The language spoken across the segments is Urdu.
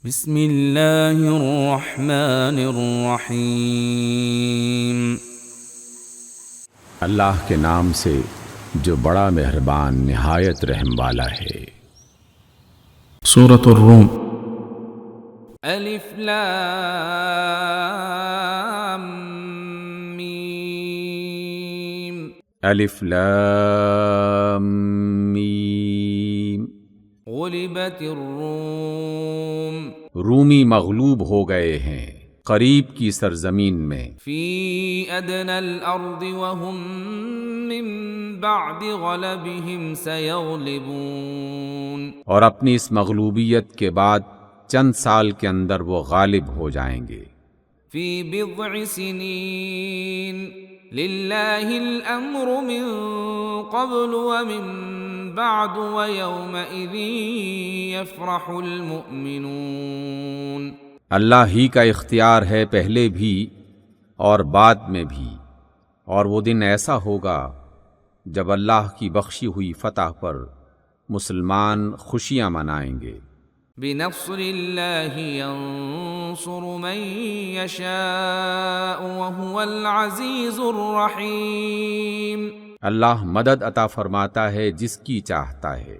بسم اللہ الرحمن الرحیم۔ اللہ کے نام سے جو بڑا مہربان نہایت رحم والا ہے۔ سورة الروم۔ الف لام میم۔ الف لام میم۔ غلبت الروم رومی مغلوب ہو گئے ہیں قریب کی سرزمین میں، فی ادنى الارض وهم من بعد غلبهم سيغلبون۔ اور اپنی اس مغلوبیت کے بعد چند سال کے اندر وہ غالب ہو جائیں گے۔ فی بضع سنین للہ الامر من قبل ومن بعد ویومئذ یفرح المؤمنون۔ اللہ ہی کا اختیار ہے پہلے بھی اور بعد میں بھی، اور وہ دن ایسا ہوگا جب اللہ کی بخشی ہوئی فتح پر مسلمان خوشیاں منائیں گے۔ بنصر اللہ ینصر من یشاء وهو العزیز الرحیم۔ اللہ مدد عطا فرماتا ہے جس کی چاہتا ہے،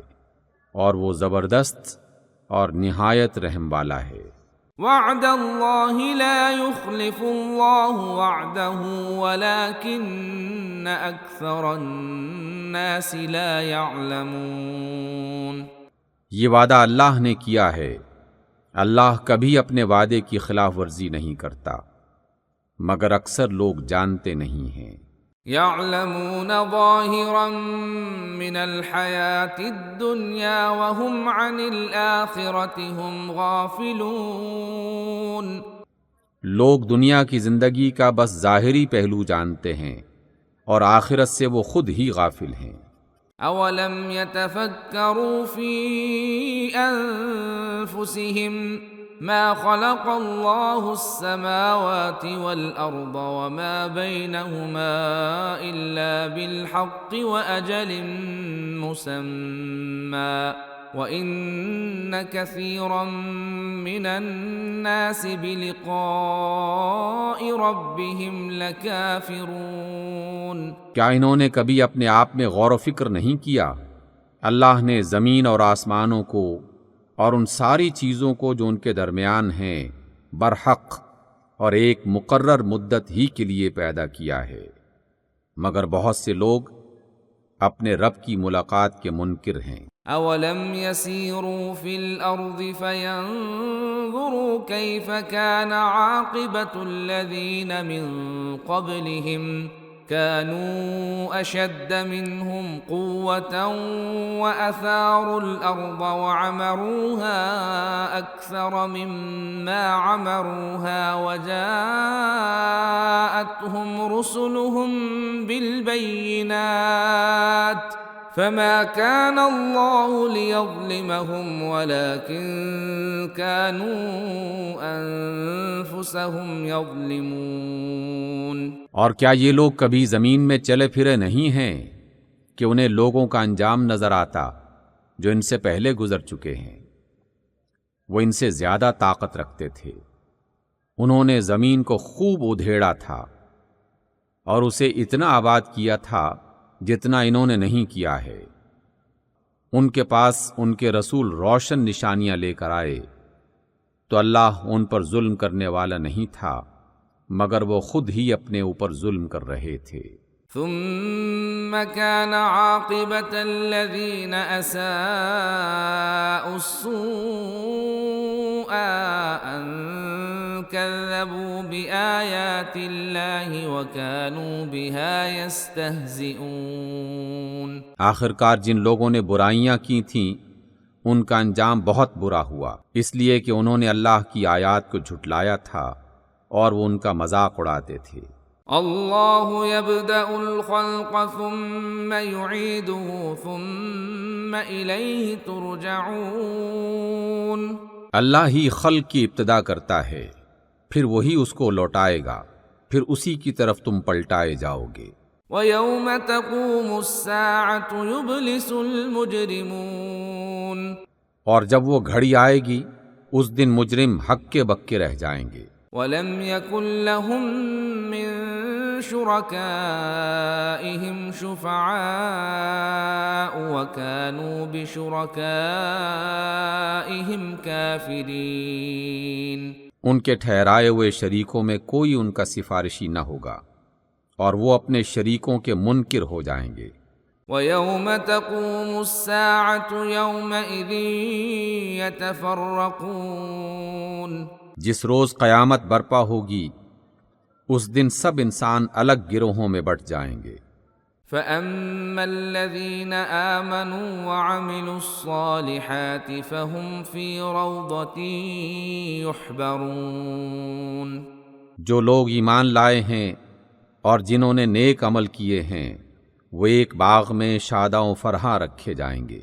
اور وہ زبردست اور نہایت رحم والا ہے۔ وعد اللہ لا يخلف اللہ وعده ولكن اکثر الناس لا يعلمون۔ یہ وعدہ اللہ نے کیا ہے، اللہ کبھی اپنے وعدے کی خلاف ورزی نہیں کرتا، مگر اکثر لوگ جانتے نہیں ہیں۔ يعلمون ظاہرا من الحیاة الدنیا وهم عن الآخرة هم غافلون۔ لوگ دنیا کی زندگی کا بس ظاہری پہلو جانتے ہیں اور آخرت سے وہ خود ہی غافل ہیں۔ اولم يتفکروا فی انفسهم ما خلق اللہ السماوات والارض وما بینہما الا بالحق واجل مسمى وان کثیرا من الناس بلقاء ربهم لکافرون۔ کیا انہوں نے کبھی اپنے آپ میں غور و فکر نہیں کیا؟ اللہ نے زمین اور آسمانوں کو اور ان ساری چیزوں کو جو ان کے درمیان ہیں برحق اور ایک مقرر مدت ہی کے لیے پیدا کیا ہے، مگر بہت سے لوگ اپنے رب کی ملاقات کے منکر ہیں۔ اولم يسيروا في الارض فينظروا كيف كان عاقبة الذين من قبلهم كانوا اشد منهم قوة واثاروا الارض وعمروها اكثر مما عمروها وجاءتهم رسلهم بالبينات فما كان الله ليظلمهم ولكن كانوا أنفسهم يظلمون۔ اور کیا یہ لوگ کبھی زمین میں چلے پھرے نہیں ہیں کہ انہیں لوگوں کا انجام نظر آتا جو ان سے پہلے گزر چکے ہیں؟ وہ ان سے زیادہ طاقت رکھتے تھے، انہوں نے زمین کو خوب ادھیڑا تھا اور اسے اتنا آباد کیا تھا جتنا انہوں نے نہیں کیا ہے۔ ان کے پاس ان کے رسول روشن نشانیاں لے کر آئے تو اللہ ان پر ظلم کرنے والا نہیں تھا، مگر وہ خود ہی اپنے اوپر ظلم کر رہے تھے۔ ثم كان عاقبة الذين أساءوا السوء أن كذبوا بآيات الله وكانوا بها يستهزئون۔ آخرکار جن لوگوں نے برائیاں کی تھیں ان کا انجام بہت برا ہوا، اس لیے کہ انہوں نے اللہ کی آیات کو جھٹلایا تھا اور وہ ان کا مذاق اڑاتے تھے۔ اللہ یبدأ الخلق ثم یعیدہ ثم الیہ ترجعون۔ اللہ ہی خلق کی ابتدا کرتا ہے، پھر وہی اس کو لوٹائے گا، پھر اسی کی طرف تم پلٹائے جاؤ گے۔ وَيَوْمَ تَقُومُ السَّاعَةُ يُبْلِسُ الْمُجْرِمُونَ۔ اور جب وہ گھڑی آئے گی اس دن مجرم ہکے بکے رہ جائیں گے۔ وَلَمْ يَكُنْ لَهُمْ مِنْ شُرَكَائِهِمْ شُفَعَاءُ وَكَانُوا بِشُرَكَائِهِمْ كَافِرِينَ۔ ان کے ٹھہرائے ہوئے شریکوں میں کوئی ان کا سفارشی نہ ہوگا اور وہ اپنے شریکوں کے منکر ہو جائیں گے۔ وَيَوْمَ تَقُومُ السَّاعَةُ يَوْمَئِذٍ يَتَفَرَّقُونَ۔ جس روز قیامت برپا ہوگی اس دن سب انسان الگ گروہوں میں بٹ جائیں گے۔ فَأَمَّا الَّذِينَ آمَنُوا وَعَمِلُوا الصَّالِحَاتِ فَهُمْ فِي رَوْضَةٍ يُحْبَرُونَ۔ جو لوگ ایمان لائے ہیں اور جنہوں نے نیک عمل کیے ہیں وہ ایک باغ میں شاداں و فرحاں رکھے جائیں گے۔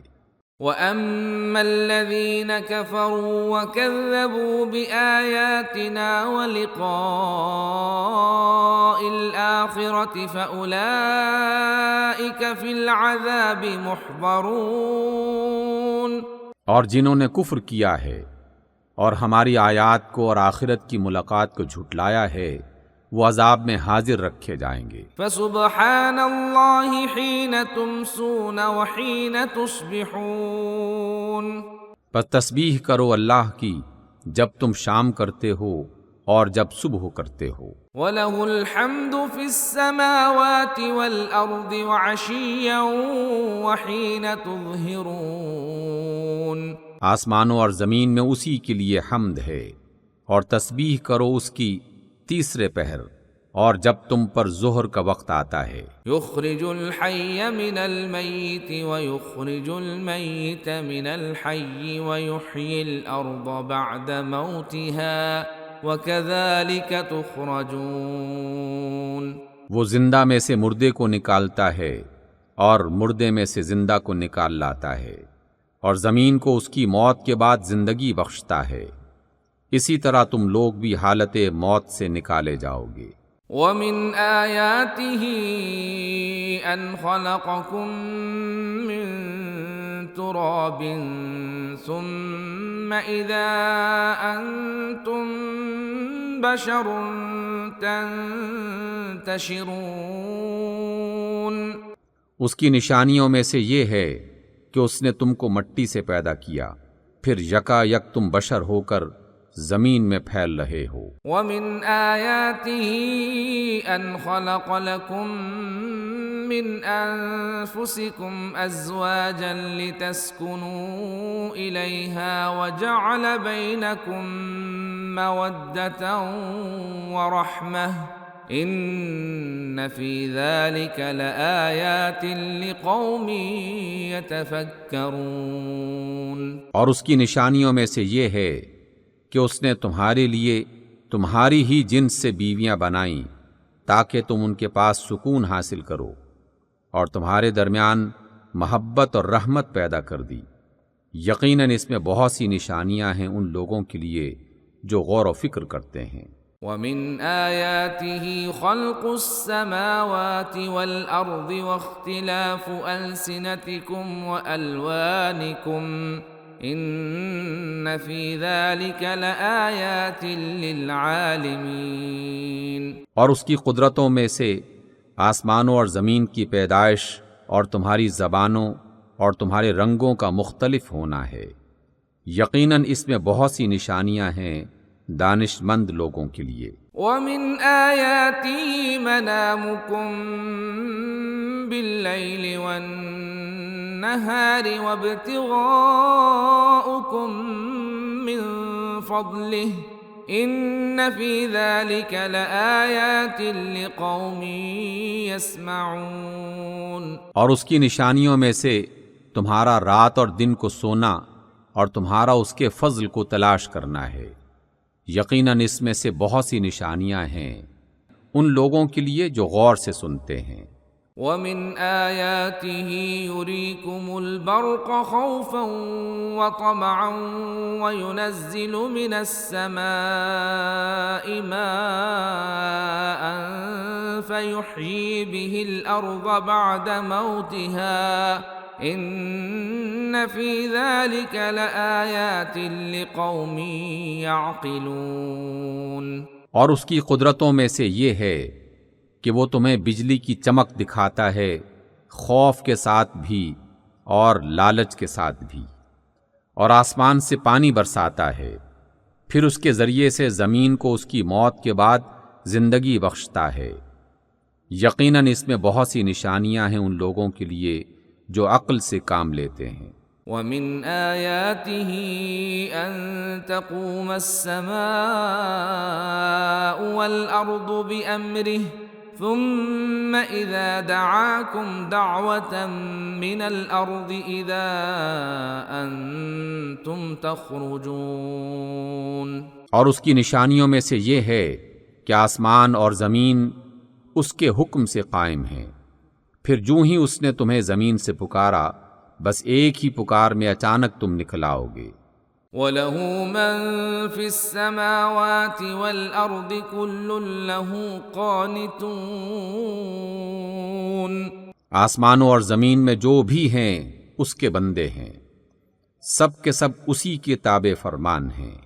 وَأَمَّا الَّذِينَ كَفَرُوا وَكَذَّبُوا بِآيَاتِنَا وَلِقَاءِ الْآخِرَةِ فَأُولَئِكَ فِي الْعَذَابِ مُحْضَرُونَ۔ اور جنہوں نے کفر کیا ہے اور ہماری آیات کو اور آخرت کی ملاقات کو جھٹلایا ہے وہ عذاب میں حاضر رکھے جائیں گے۔ فَسُبْحَانَ اللَّهِ حِينَ تُمْسُونَ وَحِينَ تُصْبِحُونَ۔ پس تسبیح کرو اللہ کی جب تم شام کرتے ہو اور جب صبح کرتے ہو۔ وَلَهُ الْحَمْدُ فِي السَّمَاوَاتِ وَالْأَرْضِ وَعَشِيًّا وَحِينَ تُظْهِرُونَ۔ آسمانوں اور زمین میں اسی کے لیے حمد ہے اور تسبیح کرو اس کی تیسرے پہر اور جب تم پر ظہر کا وقت آتا ہے۔ يُخْرِجُ الْحَيَّ مِنَ الْمَيِّتِ وَيُخْرِجُ الْمَيِّتَ مِنَ الْحَيِّ وَيُحْيِي الْأَرْضَ بَعْدَ مَوْتِهَا وَكَذَلِكَ تُخْرَجُونَ۔ وہ زندہ میں سے مردے کو نکالتا ہے اور مردے میں سے زندہ کو نکال لاتا ہے اور زمین کو اس کی موت کے بعد زندگی بخشتا ہے، اسی طرح تم لوگ بھی حالت موت سے نکالے جاؤ گے۔ وَمِنْ آيَاتِهِ أَنْ خَلَقَكُم مِّن تُرَابٍ ثُمَّ إِذَا أَنْتُمْ بَشَرٌ تَنْتَشِرُونَ۔ اس کی نشانیوں میں سے یہ ہے کہ اس نے تم کو مٹی سے پیدا کیا پھر یکا یک تم بشر ہو کر زمین میں پھیل رہے ہو۔ وَمِنْ آيَاتِهِ أَنْ خَلَقَ لَكُم مِّنْ أَنفُسِكُمْ أَزْوَاجًا لِتَسْكُنُوا إِلَيْهَا وَجَعَلَ بَيْنَكُم مَّوَدَّةً وَرَحْمَةً إِنَّ فِي ذَلِكَ لَآيَاتٍ لِقَوْمٍ يَتَفَكَّرُونَ۔ اور اس کی نشانیوں میں سے یہ ہے کہ اس نے تمہارے لیے تمہاری ہی جنس سے بیویاں بنائیں تاکہ تم ان کے پاس سکون حاصل کرو، اور تمہارے درمیان محبت اور رحمت پیدا کر دی۔ یقیناً اس میں بہت سی نشانیاں ہیں ان لوگوں کے لیے جو غور و فکر کرتے ہیں۔ وَمِنْ آيَاتِهِ خَلْقُ السَّمَاوَاتِ وَالْأَرْضِ وَاخْتِلَافُ أَلْسِنَتِكُمْ وَأَلْوَانِكُمْ إِنَّ فِي ذَلِكَ لَآيَاتٍ لِلْعَالِمِينَ۔ اور اس کی قدرتوں میں سے آسمانوں اور زمین کی پیدائش اور تمہاری زبانوں اور تمہارے رنگوں کا مختلف ہونا ہے، یقیناً اس میں بہت سی نشانیاں ہیں دانش مند لوگوں کے لیے۔ وَمِنْ آيَاتِهِ مَنَامُكُمْ بِاللَّيْلِ وَالنَّهَارِ وَابْتِغَاؤُكُمْ مِنْ فَضْلِهِ إِنَّ فِي ذَلِكَ لَآيَاتٍ لِقَوْمٍ يَسْمَعُونَ۔ اور اس کی نشانیوں میں سے تمہارا رات اور دن کو سونا اور تمہارا اس کے فضل کو تلاش کرنا ہے، یقیناً اس میں سے بہت سی نشانیاں ہیں ان لوگوں کے لیے جو غور سے سنتے ہیں۔ وَمِنْ آيَاتِهِ يُرِيكُمُ الْبَرْقَ خَوْفًا وَطَمَعًا وَيُنَزِّلُ مِنَ السَّمَاءِ مَاءً فَيُحْيِي بِهِ الْأَرْضَ بَعْدَ مَوْتِهَا ان فی ذلک لآیات لقوم یعقلون۔ اور اس کی قدرتوں میں سے یہ ہے کہ وہ تمہیں بجلی کی چمک دکھاتا ہے، خوف کے ساتھ بھی اور لالچ کے ساتھ بھی، اور آسمان سے پانی برساتا ہے، پھر اس کے ذریعے سے زمین کو اس کی موت کے بعد زندگی بخشتا ہے۔ یقیناً اس میں بہت سی نشانیاں ہیں ان لوگوں کے لیے جو عقل سے کام لیتے ہیں۔ وَمِنْ آيَاتِهِ أَن تَقُومَ السَّمَاءُ وَالْأَرْضُ بِأَمْرِهِ ثُمَّ إِذَا دَعَاكُمْ دَعْوَةً مِّنَ الْأَرْضِ إِذَا أَنْتُمْ تَخْرُجُونَ۔ اور اس کی نشانیوں میں سے یہ ہے کہ آسمان اور زمین اس کے حکم سے قائم ہیں، پھر جوں ہی اس نے تمہیں زمین سے پکارا، بس ایک ہی پکار میں اچانک تم نکل آؤ گے۔ وَلَهُ مَن فِي السَّمَاوَاتِ وَالْأَرْضِ كُلٌّ لَّهُ قَانِتُونَ۔ آسمانوں اور زمین میں جو بھی ہیں اس کے بندے ہیں، سب کے سب اسی کے تابع فرمان ہیں۔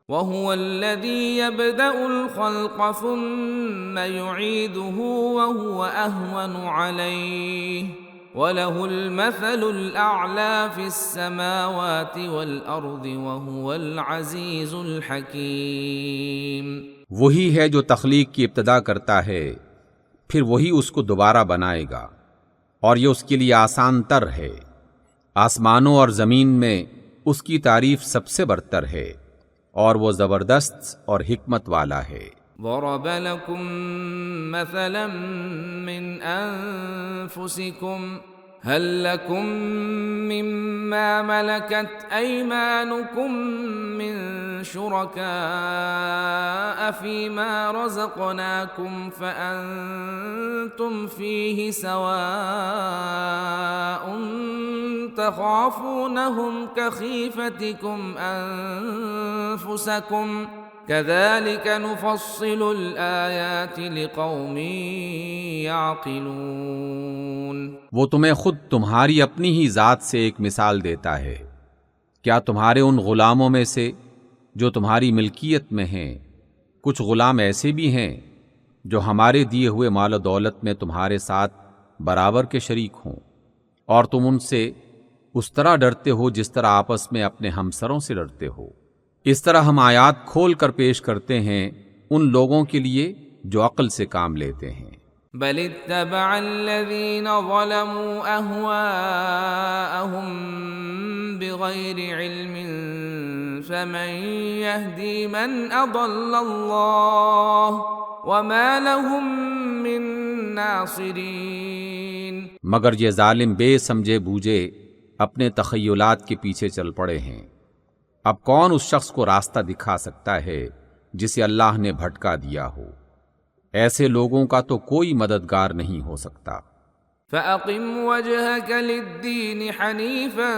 وَهُوَ الَّذِي يَبْدَأُ الْخَلْقَ ثُمَّ يُعِيدُهُ وَهُوَ أَهْوَنُ عَلَيْهِ وَلَهُ الْمَثَلُ الْأَعْلَى فِي السَّمَاوَاتِ وَالْأَرْضِ وَهُوَ الْعَزِيزُ الْحَكِيمُ۔ وہی ہے جو تخلیق کی ابتدا کرتا ہے، پھر وہی اس کو دوبارہ بنائے گا، اور یہ اس کے لیے آسان تر ہے۔ آسمانوں اور زمین میں اس کی تعریف سب سے برتر ہے، اور وہ زبردست اور حکمت والا ہے۔ ضرب لكم مثلا من أنفسكم هل لكم مما ملكت أيمانكم من شركاء فيما رزقناكم فأنتم فيه سواء تخافونهم كخيفتكم أنفسكم كذلك نفصل الآيات لقوم يعقلون۔ وہ تمہیں خود تمہاری اپنی ہی ذات سے ایک مثال دیتا ہے۔ کیا تمہارے ان غلاموں میں سے جو تمہاری ملکیت میں ہیں کچھ غلام ایسے بھی ہیں جو ہمارے دیے ہوئے مال و دولت میں تمہارے ساتھ برابر کے شریک ہوں، اور تم ان سے اس طرح ڈرتے ہو جس طرح آپس میں اپنے ہمسروں سے ڈرتے ہو؟ اس طرح ہم آیات کھول کر پیش کرتے ہیں ان لوگوں کے لیے جو عقل سے کام لیتے ہیں۔ بل اتبع الذين ظلموا أهواءهم بغير علم فمن يهدي من أضل الله وما لهم من ناصرين۔ مگر یہ ظالم بے سمجھے بوجھے اپنے تخیلات کے پیچھے چل پڑے ہیں، اب کون اس شخص کو راستہ دکھا سکتا ہے جسے اللہ نے بھٹکا دیا ہو؟ ایسے لوگوں کا تو کوئی مددگار نہیں ہو سکتا۔ فَأَقِمْ وَجْهَكَ لِلدِّينِ حَنِيفًا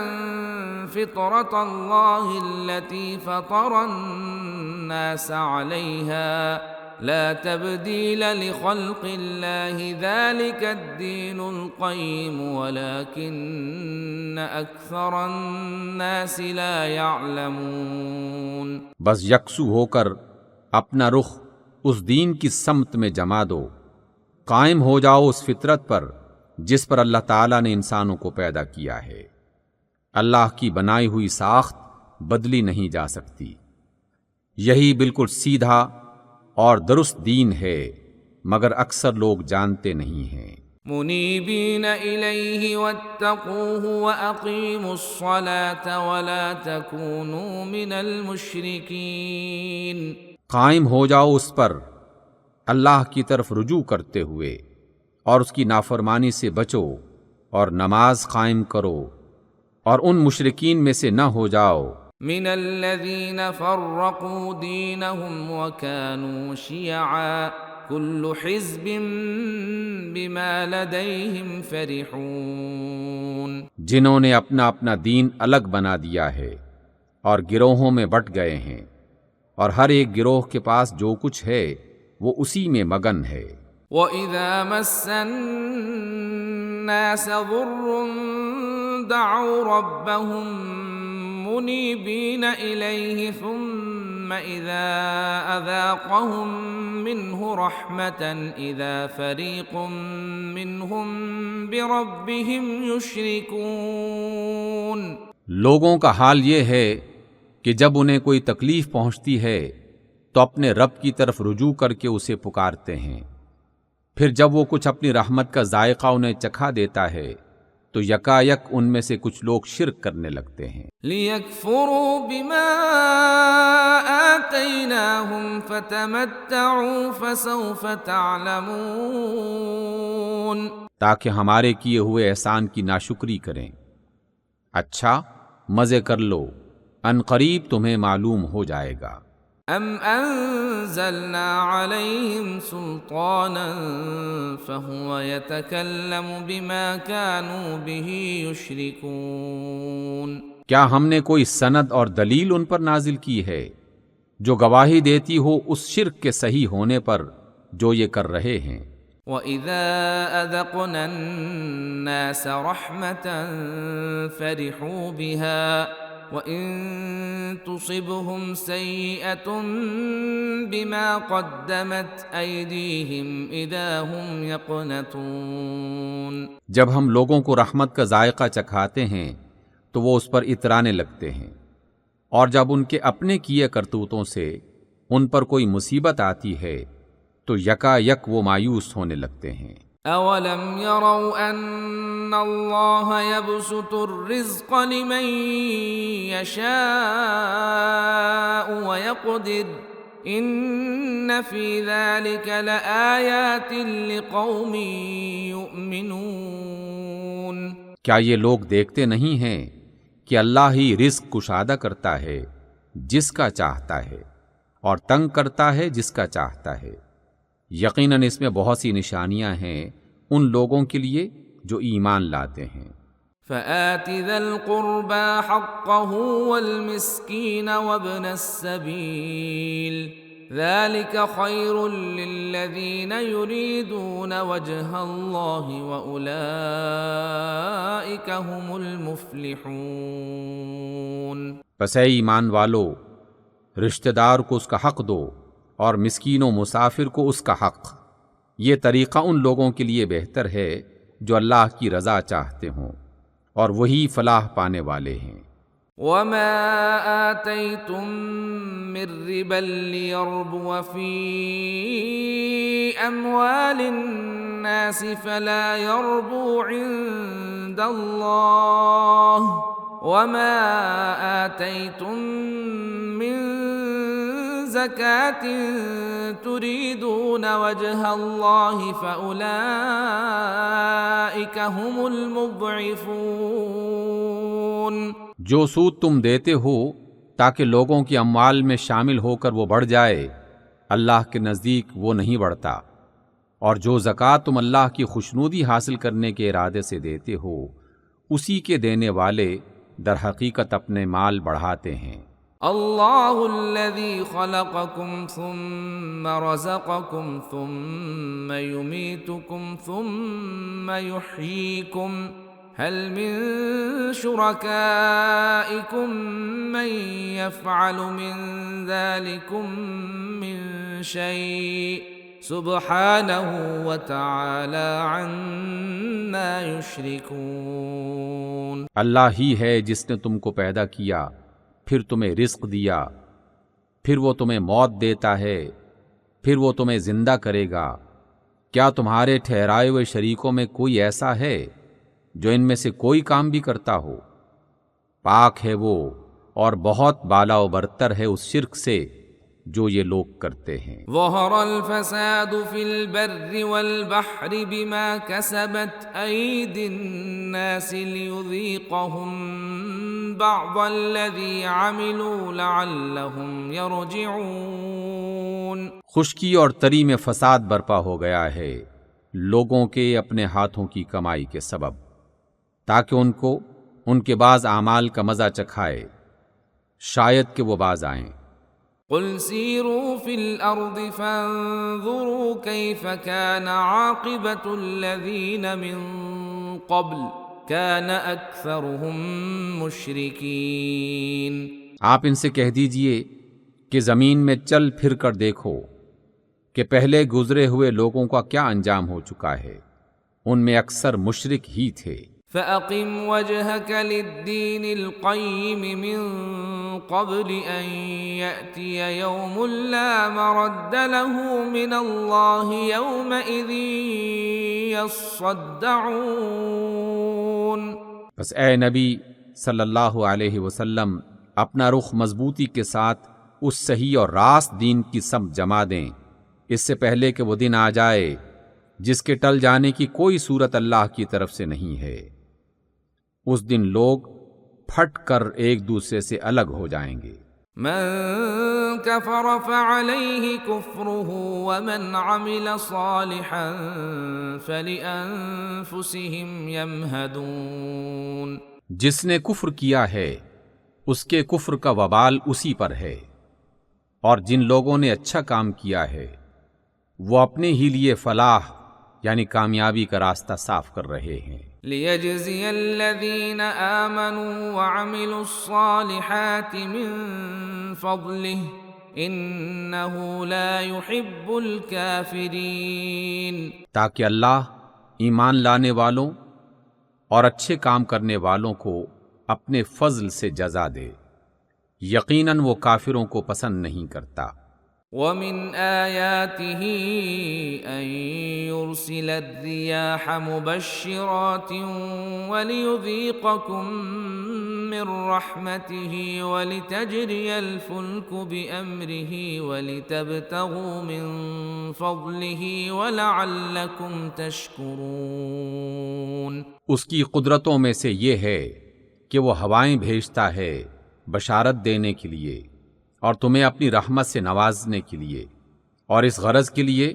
فِطْرَةَ اللَّهِ الَّتِي فَطَرَ النَّاسَ عَلَيْهَا لَا تَبْدِيلَ لِخَلْقِ اللَّهِ ذَلِكَ الدِّينُ الْقَيِّمُ وَلَكِنَّ أَكْثَرَ النَّاسِ لَا يَعْلَمُونَ۔ بس یکسو ہو کر اپنا رخ اس دین کی سمت میں جما دو، قائم ہو جاؤ اس فطرت پر جس پر اللہ تعالیٰ نے انسانوں کو پیدا کیا ہے۔ اللہ کی بنائی ہوئی ساخت بدلی نہیں جا سکتی، یہی بالکل سیدھا اور درست دین ہے، مگر اکثر لوگ جانتے نہیں ہیں۔ منیبین الیہ واتقوہ واقیموا الصلاة ولا تکونوا من المشرکین۔ قائم ہو جاؤ اس پر اللہ کی طرف رجوع کرتے ہوئے، اور اس کی نافرمانی سے بچو، اور نماز قائم کرو، اور ان مشرکین میں سے نہ ہو جاؤ۔ من الذین فرقوا دینہم وکانوا شیعا کل حزب بما لدیہم فرحون۔ جنہوں نے اپنا اپنا دین الگ بنا دیا ہے اور گروہوں میں بٹ گئے ہیں، اور ہر ایک گروہ کے پاس جو کچھ ہے وہ اسی میں مگن ہے۔ وَإِذَا مَسَّ النَّاسَ ضُرٌّ دعوا ربهم منيبين إليه ثم إذا أذاقهم منه رحمة إذا فريق منهم بربهم يشركون۔ لوگوں کا حال یہ ہے کہ جب انہیں کوئی تکلیف پہنچتی ہے تو اپنے رب کی طرف رجوع کر کے اسے پکارتے ہیں، پھر جب وہ کچھ اپنی رحمت کا ذائقہ انہیں چکھا دیتا ہے تو یکایک ان میں سے کچھ لوگ شرک کرنے لگتے ہیں۔ لِيَكْفُرُوا بِمَا آتَيْنَاهُمْ فَتَمَتَّعُوا فَسَوْفَ تَعْلَمُونَ، تاکہ ہمارے کیے ہوئے احسان کی ناشکری کریں۔ اچھا مزے کر لو، ان قریب تمہیں معلوم ہو جائے گا۔ ام انزلنا علیہم سلطانا فہو یتکلم بما كانوا به یشرکون، کیا ہم نے کوئی سند اور دلیل ان پر نازل کی ہے جو گواہی دیتی ہو اس شرک کے صحیح ہونے پر جو یہ کر رہے ہیں؟ وَإِذَا أَذَقْنَا النَّاسَ رَحْمَةً فَرِحُوا بِهَا وَإِن تُصِبْهُمْ سَيِّئَةٌ بِمَا قَدَّمَتْ أَيْدِيهِمْ إِذَا هُمْ يَقْنَطُونَ، جب ہم لوگوں کو رحمت کا ذائقہ چکھاتے ہیں تو وہ اس پر اترانے لگتے ہیں، اور جب ان کے اپنے کیے کرتوتوں سے ان پر کوئی مصیبت آتی ہے تو یکا یک وہ مایوس ہونے لگتے ہیں۔ اولم يروا ان اللہ يبسط الرزق لمن يشاء ويقدر ان في ذلك لآیات لقوم یؤمنون، کیا یہ لوگ دیکھتے نہیں ہیں کہ اللہ ہی رزق کشادہ کرتا ہے جس کا چاہتا ہے اور تنگ کرتا ہے جس کا چاہتا ہے؟ یقیناً اس میں بہت سی نشانیاں ہیں ان لوگوں کے لیے جو ایمان لاتے ہیں۔ فآت ذا القربى حقه والمسكين وابن السبيل ذلك خير للذين يريدون وجه الله وأولئك هم المفلحون۔ پس اے ایمان والو، رشتہ دار کو اس کا حق دو اور مسکین و مسافر کو اس کا حق، یہ طریقہ ان لوگوں کے لیے بہتر ہے جو اللہ کی رضا چاہتے ہوں، اور وہی فلاح پانے والے ہیں۔ وَمَا آتَيْتُم مِّن رِّبًا لِّيَرْبُوَ فِي أَمْوَالِ النَّاسِ فَلَا يَرْبُو عِندَ اللَّهِ وَمَا آتَيْتُم مِّن زکاة تريدون وجه اللہ فأولئک هم المضعفون، جو سود تم دیتے ہو تاکہ لوگوں کی اموال میں شامل ہو کر وہ بڑھ جائے، اللہ کے نزدیک وہ نہیں بڑھتا، اور جو زکوٰۃ تم اللہ کی خوشنودی حاصل کرنے کے ارادے سے دیتے ہو اسی کے دینے والے در حقیقت اپنے مال بڑھاتے ہیں۔ اللہ الذی خلقکم ثم رزقکم ثم یمیتکم ثم یحییکم هل من شرکائکم من یفعل من ذلکم من شیء سبحانہ وتعالی عما یشرکون۔ اللہ ہی ہے جس نے تم کو پیدا کیا، پھر تمہیں رزق دیا، پھر وہ تمہیں موت دیتا ہے، پھر وہ تمہیں زندہ کرے گا۔ کیا تمہارے ٹھہرائے ہوئے شریکوں میں کوئی ایسا ہے جو ان میں سے کوئی کام بھی کرتا ہو؟ پاک ہے وہ اور بہت بالا و برتر ہے اس شرک سے جو یہ لوگ کرتے ہیں۔ ظہر الفساد فی البر والبحر بما کسبت ایدی الناس لیذیقہم بعض الذی عملوا لعلہم یرجعون۔ خشکی اور تری میں فساد برپا ہو گیا ہے لوگوں کے اپنے ہاتھوں کی کمائی کے سبب، تاکہ ان کو ان کے بعض اعمال کا مزہ چکھائے، شاید کہ وہ باز آئیں۔ قل سیروا فی الارض فانظروا کیف کان عاقبۃ الذین من قبل كان أكثرهم مشركين۔ آپ ان سے کہہ دیجئے کہ زمین میں چل پھر کر دیکھو کہ پہلے گزرے ہوئے لوگوں کا کیا انجام ہو چکا ہے، ان میں اکثر مشرک ہی تھے۔ فأقم وجهك للدين القيم من قبل أن يأتي يوم لا مرد له من الله يومئذ يصدعون۔ بس اے نبی صلی اللہ علیہ وسلم اپنا رخ مضبوطی کے ساتھ اس صحیح اور راست دین کی سمت جما دیں، اس سے پہلے کہ وہ دن آ جائے جس کے ٹل جانے کی کوئی صورت اللہ کی طرف سے نہیں ہے۔ اس دن لوگ پھٹ کر ایک دوسرے سے الگ ہو جائیں گے۔ من كفر فعليه كفره ومن عمل صالحا فلأنفسهم يمهدون۔ جس نے کفر کیا ہے اس کے کفر کا وبال اسی پر ہے، اور جن لوگوں نے اچھا کام کیا ہے وہ اپنے ہی لیے فلاح یعنی کامیابی کا راستہ صاف کر رہے ہیں۔ ليجزي الذين آمنوا وعملوا الصالحات من فضله إنه لا يحب الكافرين۔ تاکہ اللہ ایمان لانے والوں اور اچھے کام کرنے والوں کو اپنے فضل سے جزا دے، یقیناً وہ کافروں کو پسند نہیں کرتا۔ ومن آياته أن يرسل الرياح مبشرات وليذيقكم من رحمته ولتجري الفلك بأمره ولتبتغوا من فضله ولعلكم تشكرون۔ اس کی قدرتوں میں سے یہ ہے کہ وہ ہوائیں بھیجتا ہے بشارت دینے کے لیے اور تمہیں اپنی رحمت سے نوازنے کے لیے، اور اس غرض کے لیے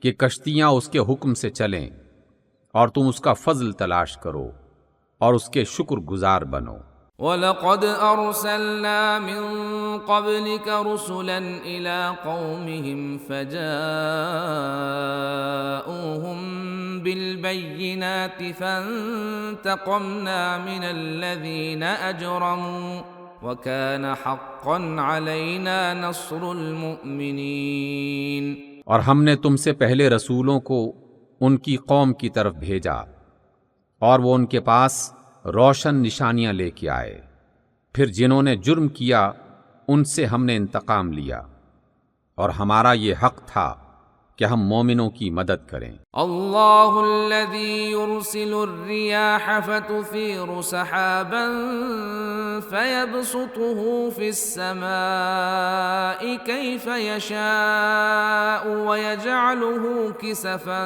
کہ کشتیاں اس کے حکم سے چلیں اور تم اس کا فضل تلاش کرو اور اس کے شکر گزار بنو۔ وَلَقَدْ أَرْسَلْنَا مِن قَبْلِكَ رُسُلًا إِلَىٰ قَوْمِهِمْ فَجَاءُوهُم بِالْبَيِّنَاتِ فَانتَقَمْنَا مِنَ الَّذِينَ أَجْرَمُوا وَكَانَ حَقًّا عَلَيْنَا نَصْرُ الْمُؤْمِنِينَ۔ اور ہم نے تم سے پہلے رسولوں کو ان کی قوم کی طرف بھیجا اور وہ ان کے پاس روشن نشانیاں لے کے آئے، پھر جنہوں نے جرم کیا ان سے ہم نے انتقام لیا، اور ہمارا یہ حق تھا کہ ہم مومنوں کی مدد کریں۔ اللہ الذی یرسل الریاح فتثیر سحابا فیبسطه فی السماء کیف یشاء ویجعله کسفا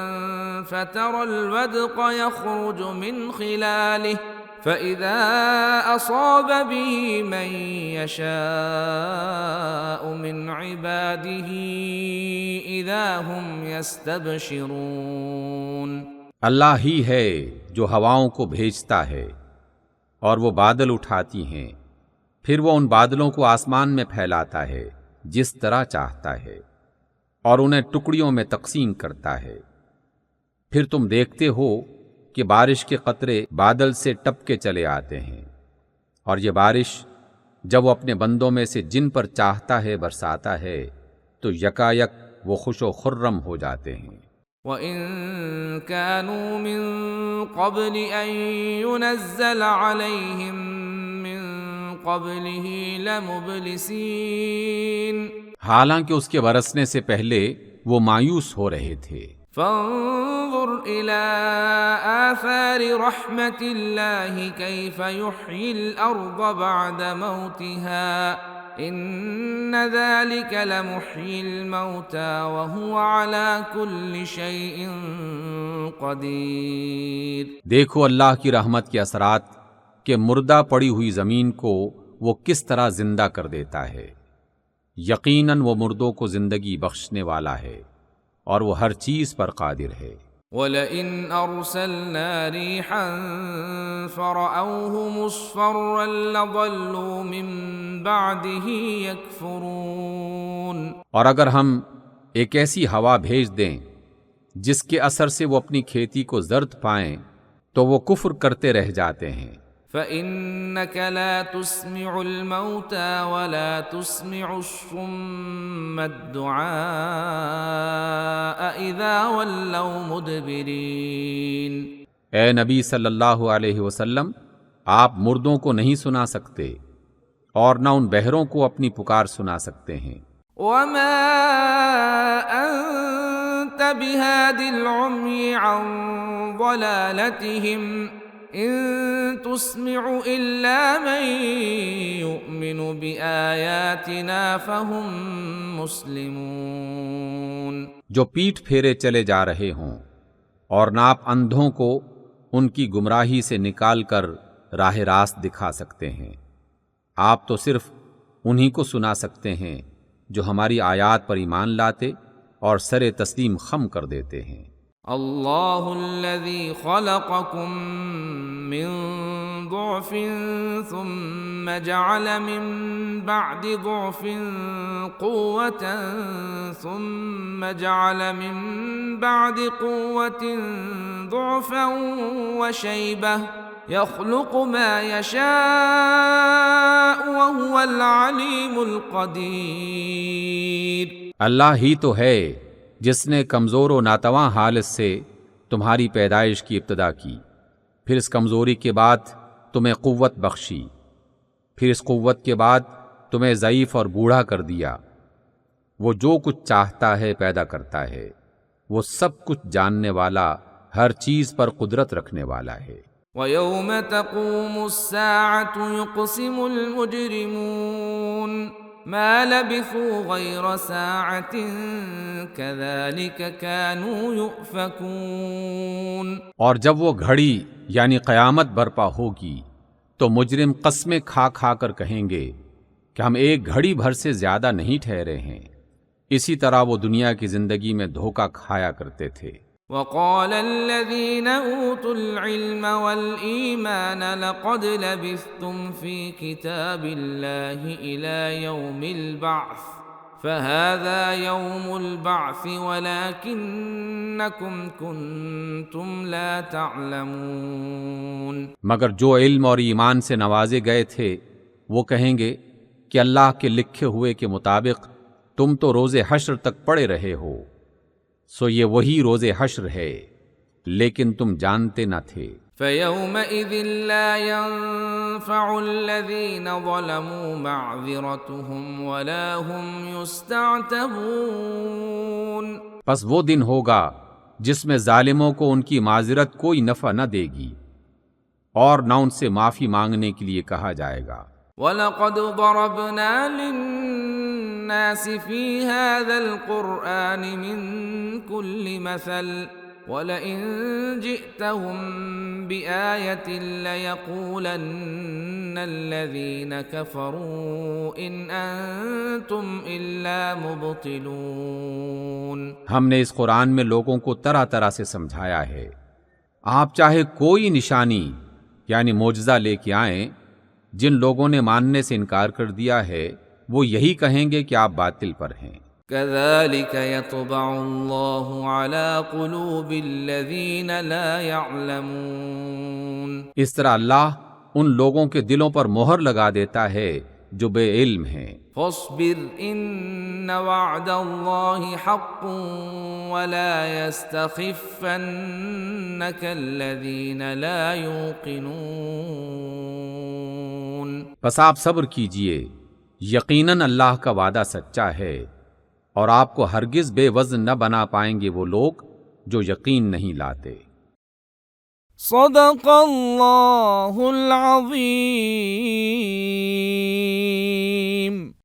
فترى الودق یخرج من خلاله فإذا أصاب به من يشاء من عباده إذا هم يستبشرون۔ اللہ ہی ہے جو ہواؤں کو بھیجتا ہے اور وہ بادل اٹھاتی ہیں، پھر وہ ان بادلوں کو آسمان میں پھیلاتا ہے جس طرح چاہتا ہے اور انہیں ٹکڑیوں میں تقسیم کرتا ہے، پھر تم دیکھتے ہو کہ بارش کے قطرے بادل سے ٹپ کے چلے آتے ہیں، اور یہ بارش جب وہ اپنے بندوں میں سے جن پر چاہتا ہے برساتا ہے تو یکایک وہ خوش و خرم ہو جاتے ہیں۔ وَإِن كَانُوا مِن قَبْلِ أَن يُنَزَّلَ عَلَيْهِم مِّن قَبْلِهِ لَمُبْلِسِينَ۔ حالانکہ اس کے برسنے سے پہلے وہ مایوس ہو رہے تھے۔ فانظر إلى آثار رحمة الله كيف يحيي الأرض بعد موتها إن ذلك لمحيي الموتى وهو على كل شيء قدير۔ دیکھو اللہ کی رحمت کے اثرات کہ مردہ پڑی ہوئی زمین کو وہ کس طرح زندہ کر دیتا ہے، یقیناً وہ مردوں کو زندگی بخشنے والا ہے اور وہ ہر چیز پر قادر ہے۔ وَلَئِنْ أَرْسَلْنَا رِيحًا فَرَأَوْهُ مُصْفَرًّا لَظَلُّوا مِن بَعْدِهِ يَكْفُرُونَ۔ اور اگر ہم ایک ایسی ہوا بھیج دیں جس کے اثر سے وہ اپنی کھیتی کو زرد پائیں تو وہ کفر کرتے رہ جاتے ہیں۔ فإنك لا تسمع الموتى ولا تسمع الصم الدعاء إذا ولوا مدبرين۔ اے نبی صلی اللہ علیہ وسلم، آپ مردوں کو نہیں سنا سکتے اور نہ ان بہروں کو اپنی پکار سنا سکتے ہیں۔ وما أنت بهاد العمي عن ضلالتهم إن تسمع إلا من يؤمن بآياتنا فهم مسلمون۔ جو پیٹھ پھیرے چلے جا رہے ہوں اور نہ آپ اندھوں کو ان کی گمراہی سے نکال کر راہ راست دکھا سکتے ہیں، آپ تو صرف انہی کو سنا سکتے ہیں جو ہماری آیات پر ایمان لاتے اور سر تسلیم خم کر دیتے ہیں۔ اللہ الذی خلقکم من ضعف ثم جعل من بعد ضعف قوة ثم جعل من بعد قوة ضعفا وشیبة يخلق ما يشاء وهو العلیم القدیر۔ اللہ ہی تو ہے جس نے کمزور و ناتواں حالت سے تمہاری پیدائش کی ابتدا کی، پھر اس کمزوری کے بعد تمہیں قوت بخشی، پھر اس قوت کے بعد تمہیں ضعیف اور بوڑھا کر دیا۔ وہ جو کچھ چاہتا ہے پیدا کرتا ہے، وہ سب کچھ جاننے والا، ہر چیز پر قدرت رکھنے والا ہے۔ وَيَوْمَ تَقُومُ السَّاعَةُ يُقْسِمُ الْمُجْرِمُونَ مَا لَبِثُوا غَيْرَ سَاعَةٍ كَذَلِكَ كَانُوا يُؤْفَكُونَ۔ اور جب وہ گھڑی یعنی قیامت برپا ہوگی تو مجرم قسمیں کھا کھا کر کہیں گے کہ ہم ایک گھڑی بھر سے زیادہ نہیں ٹھہرے ہیں۔ اسی طرح وہ دنیا کی زندگی میں دھوکہ کھایا کرتے تھے۔ وقال الذين اوتوا العلم والایمان لقد لبثتم في كتاب الله الى يوم البعث فهذا يوم البعث ولكنكم كنتم لا تعلمون۔ مگر جو علم اور ایمان سے نوازے گئے تھے وہ کہیں گے کہ اللہ کے لکھے ہوئے کے مطابق تم تو روز حشر تک پڑے رہے ہو، سو یہ وہی روز حشر ہے، لیکن تم جانتے نہ تھے۔ فَيَوْمَئِذٍ لَا يَنفَعُ الَّذِينَ ظَلَمُوا مَعْذِرَتُهُمْ وَلَا هُمْ يُسْتَعْتَبُونَ۔ پس وہ دن ہوگا جس میں ظالموں کو ان کی معذرت کوئی نفع نہ دے گی اور نہ ان سے معافی مانگنے کے لیے کہا جائے گا۔ وَلَقَدْ ضَرَبْنَا لِلنَّاسِ فِي هَذَا الْقُرْآنِ مِنْ كُلِّ مَثَلٍ وَلَئِنْ جِئْتَهُمْ بِآيَةٍ لَيَقُولَنَّ الَّذِينَ كَفَرُوا إِنْ أَنْتُمْ إِلَّا مُبْطِلُونَ۔ ہم نے اس قرآن میں لوگوں کو طرح طرح سے سمجھایا ہے، آپ چاہے کوئی نشانی یعنی معجزہ لے کے آئیں، جن لوگوں نے ماننے سے انکار کر دیا ہے وہ یہی کہیں گے کہ آپ باطل پر ہیں۔ كَذَلِكَ يَطْبَعُ اللَّهُ عَلَى قُلُوبِ الَّذِينَ لَا يَعْلَمُونَ۔ اس طرح اللہ ان لوگوں کے دلوں پر مہر لگا دیتا ہے جو بے علم ہیں۔ فاصبر ان وعد اللہ حق ولا يستخفنك الذين لا يوقنون۔ پس آپ صبر کیجئے، یقیناً اللہ کا وعدہ سچا ہے اور آپ کو ہرگز بے وزن نہ بنا پائیں گے وہ لوگ جو یقین نہیں لاتے۔ صدق اللہ العظیم۔